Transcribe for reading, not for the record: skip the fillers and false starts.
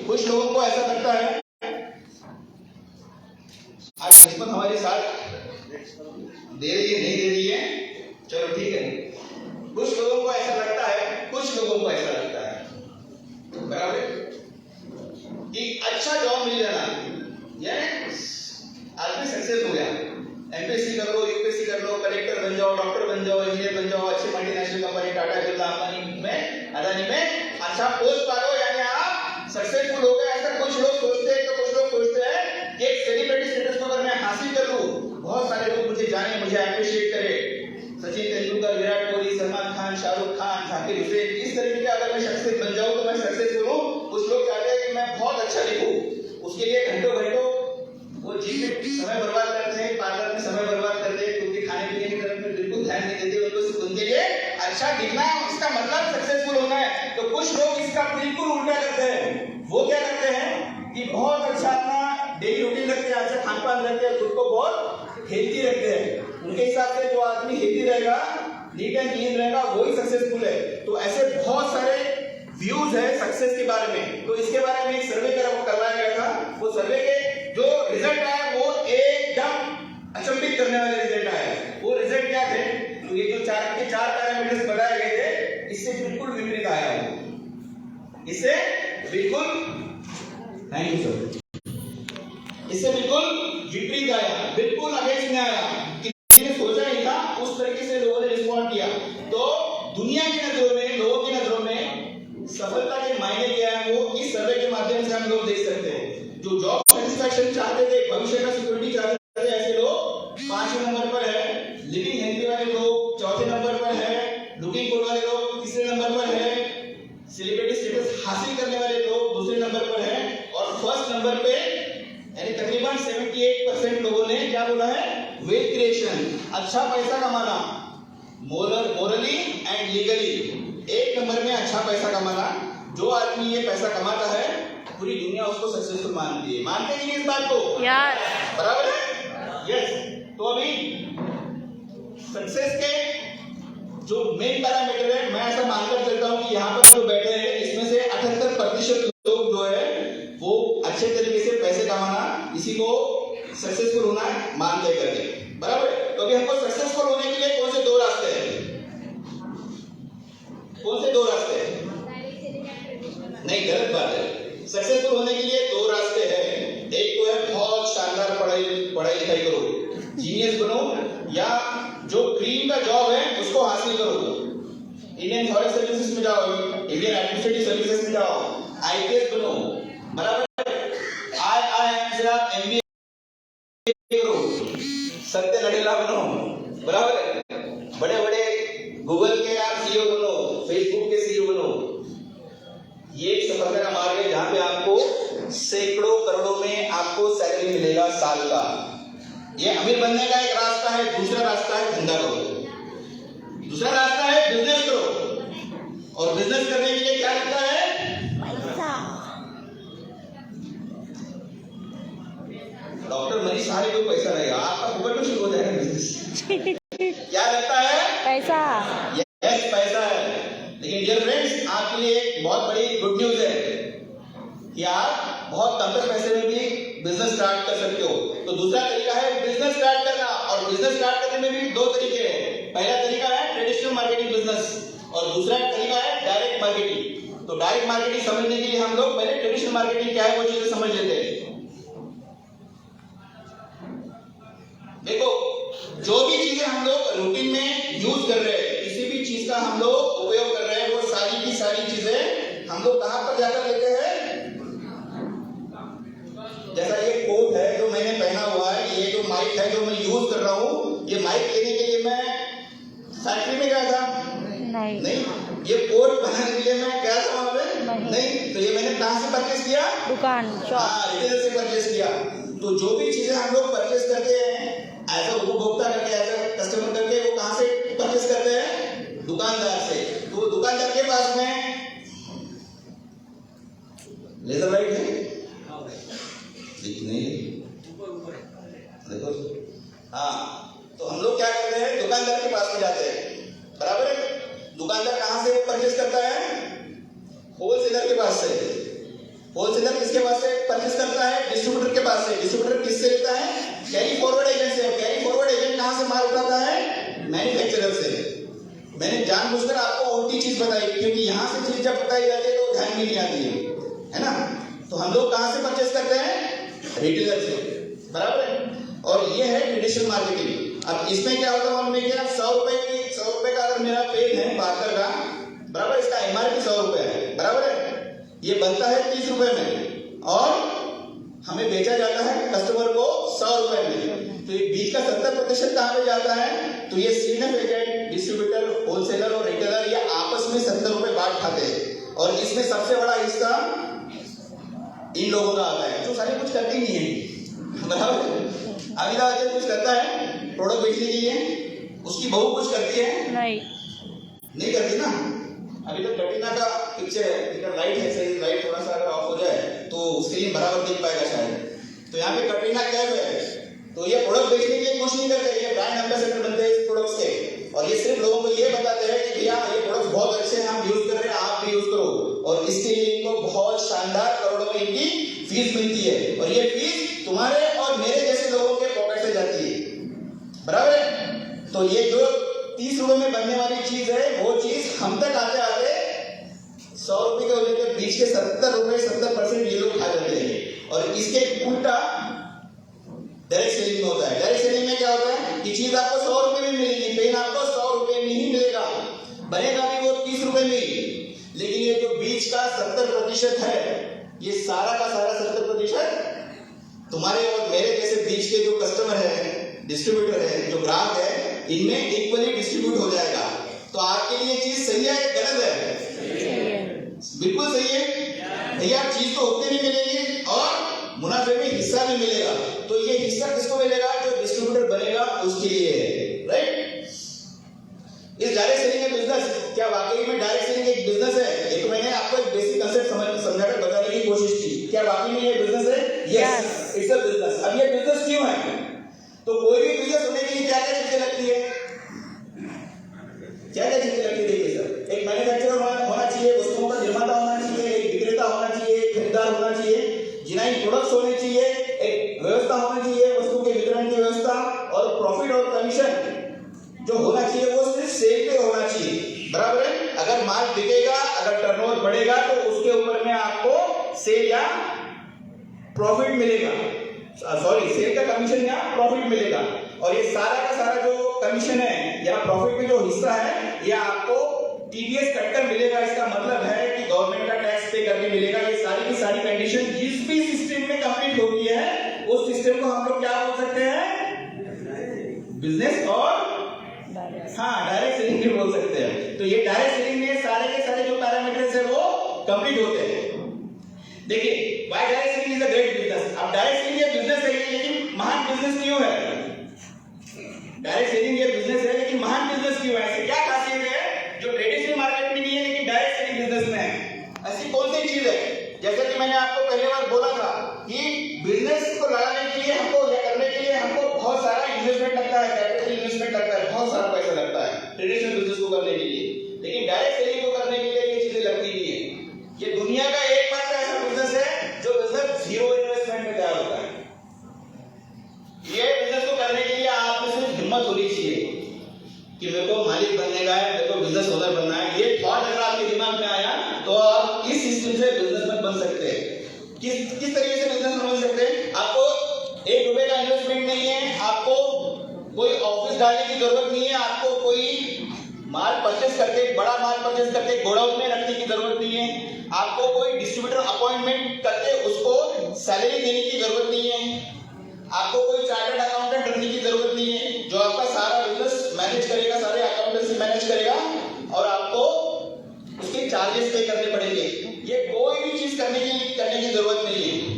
कुछ लोगों को ऐसा लगता है आज किस्मत हमारे साथ दे रही है नहीं दे रही है, चलो ठीक है। कुछ लोगों को ऐसा लगता है, कुछ लोगों को ऐसा लगता है बराबर कि अच्छा जॉब मिल जाना यानी आदमी सक्सेस हो गया। एमपीएससी कर लो, यूपीएससी कर लो, कलेक्टर बन जाओ, डॉक्टर बन जाओ, इंजीनियर बन जाओ, अच्छी मल्टीनेशनल कंपनी टाटा बिरला अंबानी में अदानी में अच्छा पोस्ट पा लो यानी आप सक्सेसफुल हो गए। ऐसा कुछ लोग सोचते हैं, तो कुछ लोग सोचते हैं कि एक सेलिब्रिटी स्टेटस को अगर मैं हासिल कर लूं, बहुत सारे लोग मुझे जाने, मुझे अप्रिशिएट करें, सचिन तेंदुलकर, विराट कोहली, सलमान खान, शाहरुख खान, जाकिर हुसैन, इस तरीके के अगर मैं सक्सेस बन जाऊं तो मैं सक्सेसफुल हूं। कुछ लोग चाहते हैं कि मैं बहुत अच्छा लिखूं, उसके लिए घंटों घंटों वो जिम में समय बर्बाद करते हैं, पार्लर में समय बर्बाद करते हैं, क्योंकि खाने पीने की तरफ में बिल्कुल ध्यान नहीं देते। उनको सिर्फ उनके लिए अच्छा दिखना है, इसका मतलब सक्सेसफुल होना है। तो कुछ लोग इसका बिल्कुल उल्टा करते हैं। वो क्या करते हैं कि बहुत अच्छा अपना डेली रूटीन रखते हैं, अच्छा खान पान रखते हैं, खुद को बहुत हेल्थी रखते हैं। उनके हिसाब से जो आदमी हेल्थी रहेगा, नीट एंड क्लीन रहेगा, वही सक्सेसफुल है। तो ऐसे बहुत सारे व्यूज है सक्सेस के बारे में। तो इसके बारे में एक सर्वे करवाया गया था। वो सर्वे के जो रिजल्ट आया वो एकदम अचंभित करने वाले रिजल्ट आए। वो रिजल्ट क्या थे? तो ये जो चार पैरामीटर्स बताए गए थे, इससे बिल्कुल विपरीत आया है। इससे बिल्कुल, थैंक यू सर, इससे बिल्कुल विपरीत आया, बिल्कुल अगेंस्ट में आया। किसी ने सोचा नहीं था, उस तरीके से लोगों ने रिस्पॉन्ड किया। तो दुनिया की नजरों में, लोगों की नजरों में सफलता के मायने क्या है, वो इस सर्वे के माध्यम से हम लोग देख सकते हैं। जो जॉब सेटिस्फैक्शन चाहते थे, भविष्य का सिक्योरिटी चाहते थे, ऐसे लोग 5वें नंबर पर है। लिविंग हेल्थी वाले लोग 4थे नंबर पर है। लुकिंग गुड वाले लोग 3रे नंबर पर है। सेलिब्रिटी स्टेटस हासिल करने वाले लोग 2रे नंबर पर है। और फर्स्ट नंबर पे यानी तकरीबन 78% लोगों ने क्या बोला है? वेल्थ क्रिएशन, अच्छा पैसा कमाना, मोरली एंड लीगली। एक नंबर में अच्छा पैसा कमाना। जो आदमी ये पैसा कमाता है, पूरी दुनिया उसको सक्सेसफुल मानती है। मानते हैं कि नहीं इस बात को? यार बराबर है? यस। तो अभी सक्सेस के जो मेन पैरामीटर है, मैं ऐसा मानकर चलता हूं कि यहाँ पर जो बैठे हैं, इसमें से 78% लोग जो है वो अच्छे तरीके से पैसे कमाना, इसी को सक्सेसफुल होना मानते करके, बराबर है? तो अभी हमको सक्सेसफुल होने के लिए कौन से 2 रास्ते हैं? कौन से 2 रास्ते हैं? नहीं, गलत बात है। सक्सेसफुल होने के लिए 2 रास्ते हैं। एक तो है बहुत शानदार पढ़ाई लिखाई करो, जीनियस बनो, या जो ड्रीम का जॉब है उसको हासिल करो। इंडियन फॉरेन सर्विसेज में जाओ, इंडियन एडमिनिस्ट्रेटिव सर्विसेज में जाओ, आईपीएस बनो, बराबर? IIM से आप MBA करो, सत्य नडेला बनो, बराबर? बड़े बड़े गूगल के आप सीईओ बनो, फेसबुक के सीईओ बनो। ये एक सफलता का मार्ग है जहां पे आपको सैकड़ों करोड़ों में आपको सैलरी मिलेगा साल का। ये अमीर बनने का एक रास्ता है। दूसरा रास्ता है धंधा करो, दूसरा रास्ता है बिजनेस करो। और बिजनेस करने के लिए क्या लगता है? डॉक्टर मनीष सारे को पैसा रहेगा, आपका फुकट में शुरू हो जाएगा बिजनेस। क्या लगता है? पैसा। यस, पैसा है। लेकिन डियर फ्रेंड्स, आपके लिए एक बहुत बड़ी गुड न्यूज है कि आप बहुत कम पैसे में भी बिजनेस स्टार्ट कर सकते हो। तो दूसरा तरीका है बिजनेस स्टार्ट करना। और बिजनेस स्टार्ट करने में भी 2 तरीके हैं। पहला तरीका है ट्रेडिशनल मार्केटिंग बिजनेस, और दूसरा तरीका है डायरेक्ट मार्केटिंग। तो डायरेक्ट मार्केटिंग समझने के लिए हम लोग पहले ट्रेडिशनल मार्केटिंग क्या है वो चीजें समझ लेते हैं। देखो, जो भी चीजें हम लोग रूटीन में यूज कर रहे हैं, किसी भी चीज का हम लोग उपयोग कर रहे हैं, वो सारी की सारी चीजें हम लोग कहां पर जाकर लेते हैं? जैसा ये कोट है जो मैंने पहना हुआ है, ये जो माइक है जो मैं यूज कर रहा हूँ, ये माइक लेने के लिए मैं फैक्ट्री में गया था? नहीं। ये कोट बनाने के लिए मैं गया था वहां पे? नहीं। तो ये मैंने कहां से परचेस किया? दुकान, शॉप, रिटेलर से परचेस किया। तो जो भी चीजें हम लोग परचेस करते हैं एज अ उपभोक्ता करके, एज अ कस्टमर करके, वो कहां से परचेस करते हैं? दुकानदार से। तो दुकानदार के पास में लेजर लाइट है? नहीं, देखो। हाँ, तो हम लोग क्या करते हैं? दुकानदार के पास में जाते हैं, बराबर है? दुकानदार कहां से परचेस करता है? होलसेलर के पास से। होलसेलर डिस्ट्रीब्यूटर के पास से। डिस्ट्रीब्यूटर किससे लेता है? कैरी फॉरवर्ड एजेंट से। कैरी फॉरवर्ड एजेंट कहां से माल उठाता है? मैन्युफैक्चरर से। मैंने जानबूझकर आपको उल्टी चीज बताई, क्योंकि यहां से चीज जब बताई जाती है तो ध्यान में नहीं आती है ना। तो हम लोग कहां से परचेस करते हैं? रिटेलर से, बराबर है। और ये है ट्रेडिशनल मार्केटिंग। अब इसमें क्या होता है मालूम है क्या? 100 रुपए का अगर मेरा पेन है पार्कर का, बराबर, इसका एमआरपी 100 रुपए है, बराबर है। ये बनता है 30 रुपए में और हमें बेचा जाता है कस्टमर को 100 रुपए में। तो ये बीच का 70% कहां पे जाता है? तो ये सीएनएफ एजेंट, डिस्ट्रीब्यूटर, होलसेलर और रिटेलर ये आपस में 70 रुपए बांट खाते हैं। और इसमें सबसे बड़ा हिस्सा इन लोगों का आता है, जो सारे कुछ करते ही नहीं है, बराबर। अभी तो कुछ करता है प्रोडक्ट बेचने के लिए, उसकी बहू कुछ करती है? नहीं करती ना। अभी तो कटरीना का पिक्चर है, लाइट है, सही लाइट थोड़ा सा अगर ऑफ हो जाए तो स्क्रीन बराबर देख पाएगा शायद। तो यहाँ पे कटरीना कैफ है, तो ये प्रोडक्ट बेचने के लिए कुछ नहीं करते, ये ब्रांड एम्बेसडर बनते हैं इस प्रोडक्ट्स के। और ये सिर्फ लोगों को ये बताते हैं कि भैया ये प्रोडक्ट्स बहुत अच्छे हैं, हम यूज कर रहे हैं, आप भी यूज करो। और इसके लिए इनको बहुत शानदार करोड़ों में इनकी फीस मिलती है। और ये फीस तुम्हारे और मेरे जैसे लोगों के पॉकेट से जाती है, बराबर है। तो ये जो 30 रुपए में बनने वाली चीज है, वो चीज हम तक आते आते 100 रुपए के वजह के बीच के 70 रुपए 70% ये लोग खा जाते हैं। और इसके उल्टा डायरेक्ट सेलिंग में होता है। डायरेक्ट सेलिंग में क्या होता है कि चीज आपको 100 रुपए में मिलेगी, पेन आपको 100 रुपए में ही मिलेगा, बनेगा भी वो 30 रुपए में ही। लेकिन ये जो बीच का 70% है, ये सारा का सारा 70% तुम्हारे और मेरे जैसे बीच के जो कस्टमर है, डिस्ट्रीब्यूटर है, जो ग्राहक है, इनमें इक्वली डिस्ट्रीब्यूट हो जाएगा। तो आपके लिए चीज सही है या गलत है? बिल्कुल सही है भैया। चीज तो उतने में मिलेगी और मुनाफे में हिस्सा भी मिलेगा। तो ये हिस्सा किसको मिलेगा? जो डिस्ट्रीब्यूटर बनेगा उसके लिए है, राइट। इस डायरेक्ट सेलिंग का बिजनेस क्या वाकई में डायरेक्ट सेलिंग एक बिजनेस है? ये तो मैंने आपको एक बेसिक कांसेप्ट समझाकर बताने की कोशिश की। क्या वाकई में ये बिजनेस है? Yes, it's a business. अब ये बिजनेस क्यों है? तो कोई भी बिजनेस होने के लिए क्या क्या चीजें लगती है? क्या क्या चीजें लगती है? देखिए सर, एक मैन्युफैक्चरर होना चाहिए, वस्तुओं का निर्माता होना चाहिए, एक विक्रेता होना चाहिए, एक खरीदार होना चाहिए, जिनाई प्रोडक्ट्स होने चाहिए, एक व्यवस्था होनी चाहिए, वस्तु के वितरण की व्यवस्था, और प्रॉफिट और कमीशन जो होना चाहिए वो सिर्फ सेल पे होना चाहिए, बराबर है। अगर माल बिकेगा, अगर टर्नओवर बढ़ेगा तो उसके ऊपर में आपको सेल या प्रॉफिट मिलेगा, सॉरी सेल का कमीशन या प्रॉफिट मिलेगा। और ये सारा का सारा जो कमीशन है या प्रॉफिट में जो हिस्सा है, ये आपको टीडीएस कटकर मिलेगा। इसका मतलब है कि गवर्नमेंट का टैक्स पे करके मिलेगा। ये सारी की सारी कंडीशन जिस भी सिस्टम में कंप्लीट होती है, उस सिस्टम को हम लोग क्या बोल सकते हैं? बिजनेस और डायरेक्ट सेलिंग भी बोल सकते हैं। तो ये डायरेक्ट सेलिंग में सारे के सारे जो पैरामीटर्स है वो कंप्लीट होते हैं। देखिए, why direct selling is a great business. अब डायरेक्ट सेलिंग ये बिजनेस है, लेकिन महान बिजनेस क्यों है? डायरेक्ट सेलिंग ये बिजनेस है, लेकिन महान बिजनेस क्यों है? क्या खासियत है जो ट्रेडिशनल मार्केट में नहीं है लेकिन डायरेक्ट सेलिंग बिजनेस में है? ऐसी कौन सी चीज है? जैसे कि मैंने आपको पहले बार बोला था कि बिजनेस को लगाने के लिए हमको या करने के लिए हमको बहुत सारा इन्वेस्टमेंट लगता है, कैपिटल इन्वेस्टमेंट लगता है, बहुत सारा पैसा लगता है ट्रेडिशनल बिजनेस को करने के लिए। लेकिन डायरेक्ट सेलिंग को करने के लिए ये चीजें लगती नहीं है। ये दुनिया का एकमात्र ऐसा बिजनेस है जो बिजनेस 0 इन्वेस्टमेंट में तैयार होता है। ये बिजनेस को करने के लिए आप में सिर्फ हिम्मत होनी चाहिए कि मेरे को मालिक बनने का है, मेरे को बिजनेस ओनर बनना है। ये थॉट अगर आपके दिमाग में आया तो आप इस सिस्टम से बिजनेसमैन बन सकते हैं। किस तरीके से बिजनेसमैन बन सकते हैं? आपको 1 रुपए का इन्वेस्टमेंट नहीं है, आपको कोई ऑफिस डालने की जरूरत नहीं है, आपको कोई माल परचेस करके, बड़ा माल परचेस करके गोडाउन में रखने की जरूरत नहीं है, आपको कोई डिस्ट्रीब्यूटर अपॉइंटमेंट करके उसको सैलरी देने की जरूरत नहीं है, आपको कोई चार्टर्ड अकाउंटेंट रखने की जरूरत नहीं है जो आपका सारा बिजनेस मैनेज करेगा, सारे अकाउंटेंसी मैनेज करेगा और आपको उसके चार्जेस पे करने पड़ेंगे। ये कोई भी चीज करने की जरूरत नहीं है।